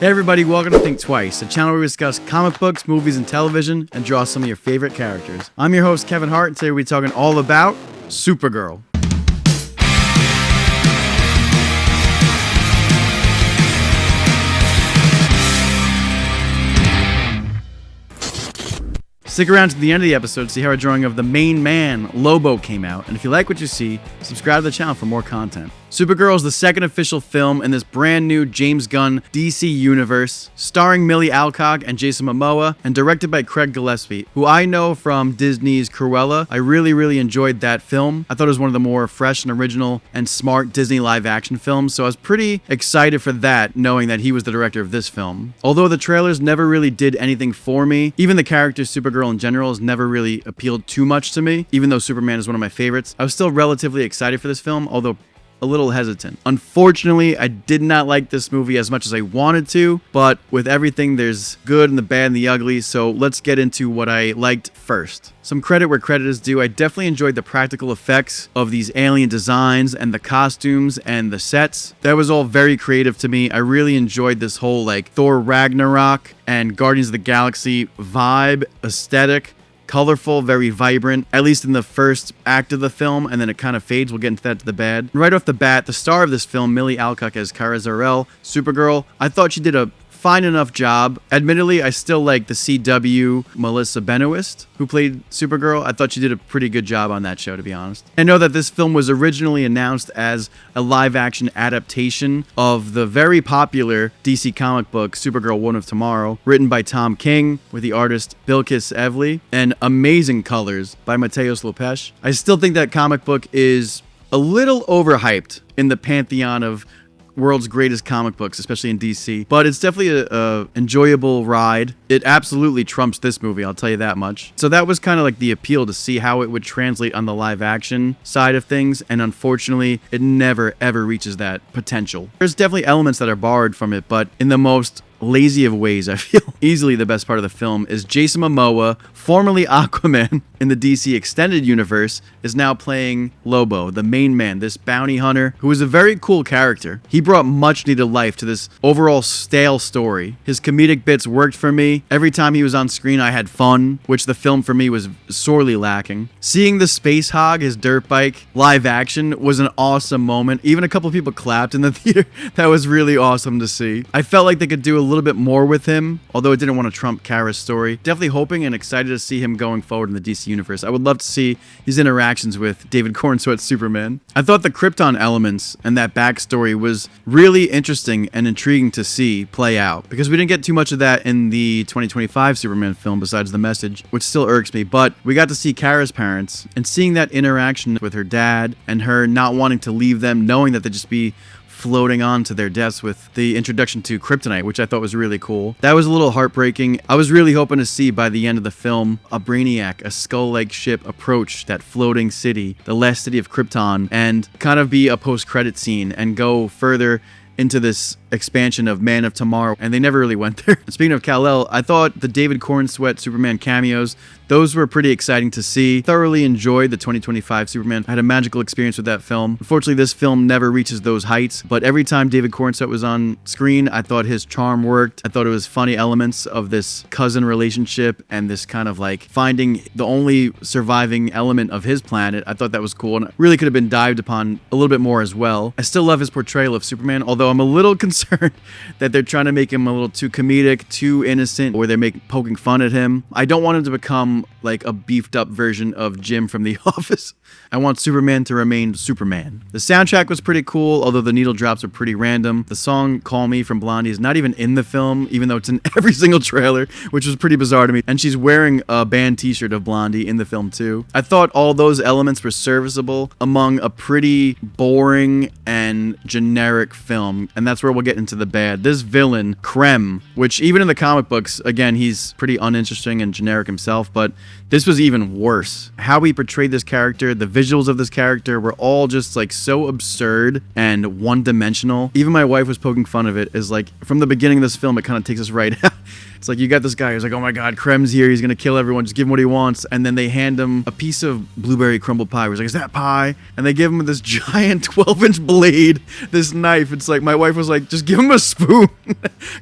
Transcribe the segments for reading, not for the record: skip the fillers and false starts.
Hey everybody, welcome to Think Twice, a channel where we discuss comic books, movies, and television, and draw some of your favorite characters. I'm your host, Kevin Hart, and today we'll be talking all about Supergirl. Stick around to the end of the episode to see how a drawing of the MAIN MAN Lobo came out, and if you like what you see, subscribe to the channel for more content. Supergirl is the second official film in this brand new James Gunn DC universe, starring Millie Alcock and Jason Mamoa, and directed by Craig Gillespie, who I know from Disney's Cruella. I really enjoyed that film. I thought it was one of the more fresh and original and smart Disney live-action films, so I was pretty excited for that, knowing that he was the director of this film. Although the trailers never really did anything for me, even the character Supergirl in general has never really appealed too much to me, even though Superman is one of my favorites. I was still relatively excited for this film, although a little hesitant. Unfortunately, I did not like this movie as much as I wanted to, but with everything, there's good and the bad and the ugly, so let's get into what I liked first. Some credit where credit is due. I definitely enjoyed the practical effects of these alien designs and the costumes and the sets. That was all very creative to me. I really enjoyed this whole Thor Ragnarok and Guardians of the Galaxy vibe, aesthetic. Colorful, very vibrant, at least in the first act of the film, and then it kind of fades. We'll get into that to the bad. Right off the bat, the star of this film, Millie Alcock as Kara Zor-El, Supergirl, I thought she did a fine enough job. Admittedly, I still like the CW Melissa Benoist, who played Supergirl. I thought she did a pretty good job on that show, to be honest. I know that this film was originally announced as a live-action adaptation of the very popular DC comic book Supergirl Woman of Tomorrow, written by Tom King, with the artist Bilquis Evely, and amazing colors by Mateos Lopes. I still think that comic book is a little overhyped in the pantheon of world's greatest comic books, especially in DC, but it's definitely a enjoyable ride. It absolutely trumps this movie, I'll tell you that much. So that was kind of like the appeal, to see how it would translate on the live action side of things, and unfortunately it never ever reaches that potential. There's definitely elements that are borrowed from it, but in the most lazy of ways, I feel. Easily the best part of the film is Jason Mamoa, formerly Aquaman in the DC Extended Universe, is now playing Lobo, the main man, this bounty hunter, who is a very cool character. He brought much needed life to this overall stale story. His comedic bits worked for me. Every time he was on screen, I had fun, which the film for me was sorely lacking. Seeing the Space Hog, his dirt bike, live action was an awesome moment. Even a couple of people clapped in the theater. That was really awesome to see. I felt like they could do a little bit more with him, although it didn't want to trump Kara's story. Definitely hoping and excited to see him going forward in the DC universe. I would love to see his interactions with David Cornsweat's Superman. I thought the Krypton elements and that backstory was really interesting and intriguing to see play out, because we didn't get too much of that in the 2025 Superman film besides the message, which still irks me, but we got to see Kara's parents, and seeing that interaction with her dad and her not wanting to leave them, knowing that they'd just be floating on to their deaths with the introduction to kryptonite, which I thought was really cool. That was a little heartbreaking. I was really hoping to see by the end of the film a Brainiac, a skull-like ship approach that floating city, the last city of Krypton, and kind of be a post-credit scene and go further into this expansion of Man of Tomorrow, and they never really went there. Speaking of Kal-El, I thought the David Cornsweat Superman cameos, those were pretty exciting to see. Thoroughly enjoyed the 2025 Superman. I had a magical experience with that film. Unfortunately, this film never reaches those heights, but every time David Cornsweat was on screen, I thought his charm worked. I thought it was funny elements of this cousin relationship and this kind of finding the only surviving element of his planet. I thought that was cool, and really could have been dived upon a little bit more as well. I still love his portrayal of Superman, although I'm a little concerned that they're trying to make him a little too comedic, too innocent, or they're poking fun at him. I don't want him to become like a beefed up version of Jim from The Office. I want Superman to remain Superman. The soundtrack was pretty cool, although the needle drops are pretty random. The song Call Me from Blondie is not even in the film, even though it's in every single trailer, which was pretty bizarre to me. And she's wearing a band t-shirt of Blondie in the film too. I thought all those elements were serviceable among a pretty boring and generic film, and that's where we'll get into the bad. This villain, Krem, which even in the comic books, again, he's pretty uninteresting and generic himself, but this was even worse. How he portrayed this character, the visuals of this character were all just so absurd and one-dimensional. Even my wife was poking fun of it, as from the beginning of this film, it kind of takes us right out. It's like you got this guy who's like, oh my god, Krem's here, he's gonna kill everyone, just give him what he wants. And then they hand him a piece of blueberry crumble pie. He's like, is that pie? And they give him this giant 12-inch blade, this knife. It's like, my wife was like, just give him a spoon.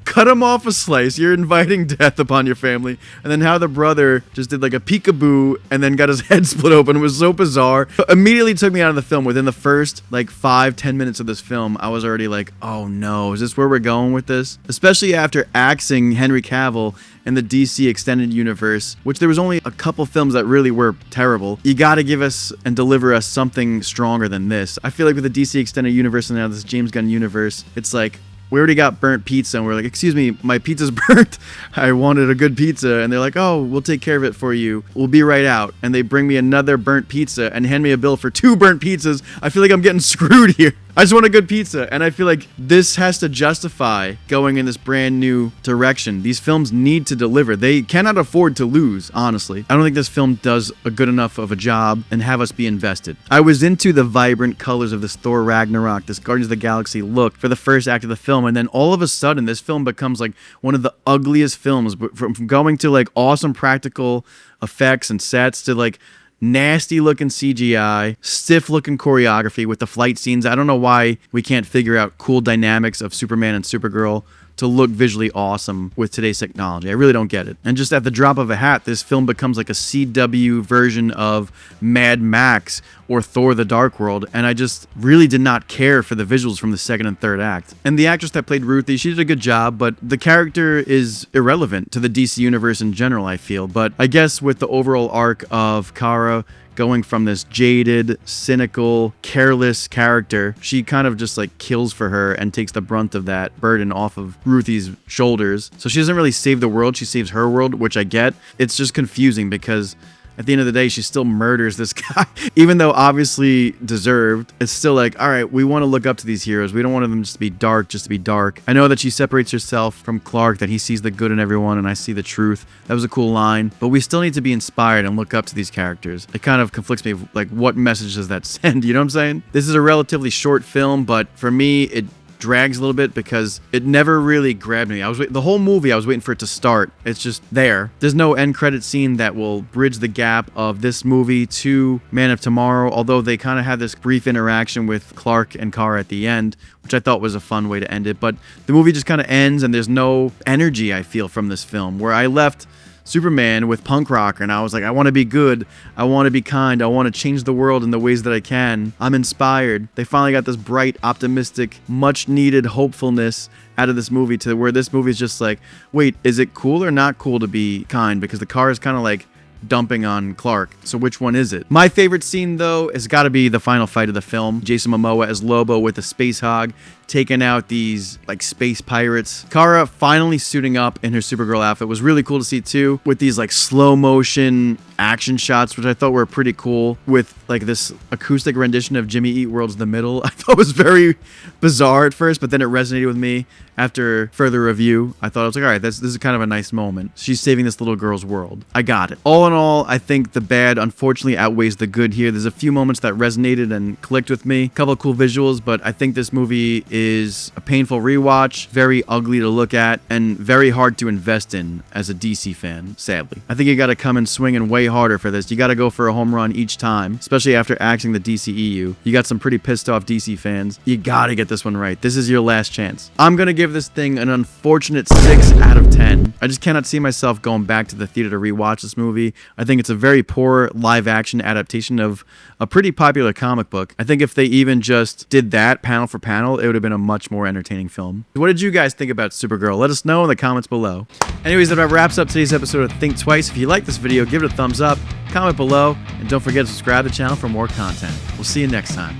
Cut him off a slice. You're inviting death upon your family. And then how the brother just did like a peekaboo and then got his head split open. It was so bizarre. It immediately took me out of the film. Within the first like 5-10 minutes of this film, I was already like, oh no, is this where we're going with this? Especially after axing Henry Cavill in the DC Extended Universe, which there was only a couple films that really were terrible. You gotta give us and deliver us something stronger than this. I feel like with the DC Extended Universe and now this James Gunn universe, it's like, we already got burnt pizza, and we're like, excuse me, my pizza's burnt. I wanted a good pizza. And they're like, oh, we'll take care of it for you. We'll be right out. And they bring me another burnt pizza and hand me a bill for 2 burnt pizzas. I feel like I'm getting screwed here. I just want a good pizza. And I feel like this has to justify going in this brand new direction. These films need to deliver. They cannot afford to lose, honestly. I don't think this film does a good enough of a job and have us be invested. I was into the vibrant colors of this Thor Ragnarok, this Guardians of the Galaxy look for the first act of the film. And then all of a sudden, this film becomes like one of the ugliest films, from going to like awesome practical effects and sets to like nasty looking CGI, stiff looking choreography with the flight scenes. I don't know why we can't figure out cool dynamics of Superman and Supergirl to look visually awesome with today's technology. I really don't get it. And just at the drop of a hat, this film becomes like a CW version of Mad Max or Thor the Dark World, and I just really did not care for the visuals from the second and third act. And the actress that played Ruthie, she did a good job, but the character is irrelevant to the DC universe in general, I feel. But I guess with the overall arc of Kara going from this jaded, cynical, careless character, she kind of just like kills for her and takes the brunt of that burden off of Ruthie's shoulders. So she doesn't really save the world, she saves her world, which I get. It's just confusing because at the end of the day, she still murders this guy. Even though obviously deserved, it's still like, all right, we want to look up to these heroes. We don't want them just to be dark. I know that she separates herself from Clark, that he sees the good in everyone and I see the truth. That was a cool line. But we still need to be inspired and look up to these characters. It kind of conflicts me, like, what message does that send? You know what I'm saying? This is a relatively short film, but for me, it drags a little bit because it never really grabbed me. The whole movie I was waiting for it to start. It's just there. There's no end credit scene that will bridge the gap of this movie to Man of Tomorrow, although they kind of had this brief interaction with Clark and Kara at the end, which I thought was a fun way to end it. But the movie just kind of ends and there's no energy I feel from this film, where I left Superman with punk rocker and I was like, I want to be good, I want to be kind, I want to change the world in the ways that I can. I'm inspired. They finally got this bright, optimistic, much needed hopefulness out of this movie, to where this movie is just like, wait, is it cool or not cool to be kind? Because the car is kind of like dumping on Clark. So which one is it? My favorite scene though has got to be the final fight of the film. Jason Mamoa as Lobo with the space hog taking out these like space pirates. Kara finally suiting up in her Supergirl outfit was really cool to see too, with these like slow motion action shots, which I thought were pretty cool, with like this acoustic rendition of Jimmy Eat World's The Middle. I thought it was very bizarre at first, but then it resonated with me after further review. I thought, I was like, all right, this is kind of a nice moment. She's saving this little girl's world. I got it. All in all, I think the bad unfortunately outweighs the good here. There's a few moments that resonated and clicked with me. A couple of cool visuals, but I think this movie is a painful rewatch, very ugly to look at, and very hard to invest in as a DC fan, sadly. I think you gotta come in swinging way harder for this. You gotta go for a home run each time, especially after axing the DCEU. You got some pretty pissed off DC fans. You gotta get this one right. This is your last chance. I'm gonna give this thing an unfortunate 6 out of 10. I just cannot see myself going back to the theater to rewatch this movie. I think it's a very poor live action adaptation of a pretty popular comic book. I think if they even just did that panel for panel, it would have been a much more entertaining film. What did you guys think about Supergirl? Let us know in the comments below. Anyways, that about wraps up today's episode of Think Twice. If you like this video, give it a thumbs up, comment below, and don't forget to subscribe to the channel for more content. We'll see you next time.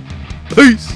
Peace!